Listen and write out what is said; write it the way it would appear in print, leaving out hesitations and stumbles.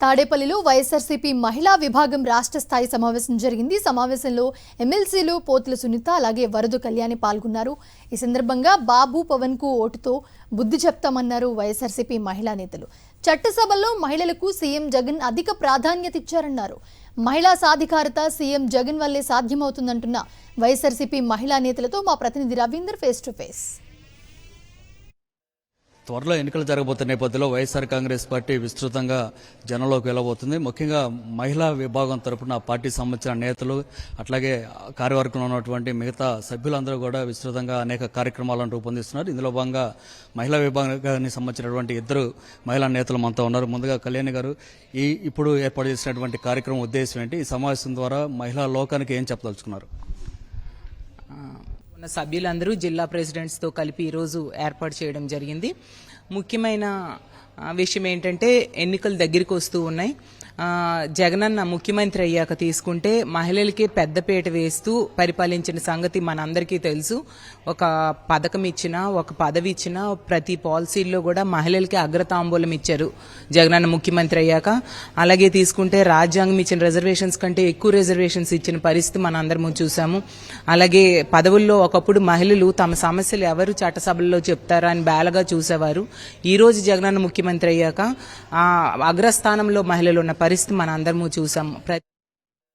తాడేపల్లిలో వైఎస్ఆర్సీపీ మహిళా విభాగం రాష్ట్ర స్థాయి సమావేశం జరిగింది. సమావేశంలో ఎమ్మెల్సీలు పోతుల సునీత అలాగే వరదు కళ్యాణి పాల్గొన్నారు. ఈ సందర్భంగా బాబు పవన్ కు ఓటుతో బుద్ధి చెప్తామన్నారు వైఎస్ఆర్సీపీ మహిళా నేతలు. చట్టసభల్లో మహిళలకు సీఎం జగన్ అధిక ప్రాధాన్యత ఇచ్చారన్నారు. మహిళా సాధికారత సీఎం జగన్ వల్లే సాధ్యమవుతుందంటున్న వైఎస్ఆర్సీపీ మహిళా నేతలతో మా ప్రతినిధి రవీందర్ ఫేస్ టు ఫేస్. త్వరలో ఎన్నికలు జరగబోతున్న నేపథ్యంలో వైఎస్ఆర్ కాంగ్రెస్ పార్టీ విస్తృతంగా జనంలోకి వెళ్ళబోతుంది. ముఖ్యంగా మహిళా విభాగం తరపున పార్టీ సంబంధించిన నేతలు అట్లాగే కార్యవర్గంలో ఉన్నటువంటి మిగతా సభ్యులందరూ కూడా విస్తృతంగా అనేక కార్యక్రమాలను రూపొందిస్తున్నారు. ఇందులో భాగంగా మహిళా విభాగానికి సంబంధించినటువంటి ఇద్దరు మహిళా నేతలు మనతో ఉన్నారు. ముందుగా కళ్యాణి గారు, ఇప్పుడు ఏర్పాటు చేసినటువంటి కార్యక్రమం ఉద్దేశం ఏంటి? ఈ సమావేశం ద్వారా మహిళా లోకానికి ఏం చెప్పదలుచుకున్నారు? సభ్యులందరూ జిల్లా ప్రెసిడెంట్స్ తో కలిపి ఈరోజు ఏర్పాటు చేయడం జరిగింది. ముఖ్యమైన విషయం ఏంటంటే ఎన్నికలు దగ్గరికి వస్తూ ఉన్నాయి. జగనన్న ముఖ్యమంత్రి అయ్యాక తీసుకుంటే మహిళలకి పెద్దపీట వేస్తూ పరిపాలించిన సంగతి మనందరికీ తెలుసు. ఒక పథకం ఇచ్చినా, ఒక పదవి ఇచ్చినా ప్రతి పాలసీల్లో కూడా మహిళలకి అగ్రతాంబూలం ఇచ్చారు జగనన్న ముఖ్యమంత్రి అయ్యాక. అలాగే తీసుకుంటే రాజ్యాంగం ఇచ్చిన రిజర్వేషన్స్ కంటే ఎక్కువ రిజర్వేషన్స్ ఇచ్చిన పరిస్థితి మనందరము చూసాము. అలాగే పదవుల్లో ఒకప్పుడు మహిళలు తమ సమస్యలు ఎవరు చట్టసభల్లో చెప్తారా అని బేలగా చూసేవారు. ఈ రోజు జగనన్న ముఖ్యమంత్రి అయ్యాక అగ్రస్థానంలో మహిళలు ఉన్న పరిస్థితి మన అందరము చూసాం.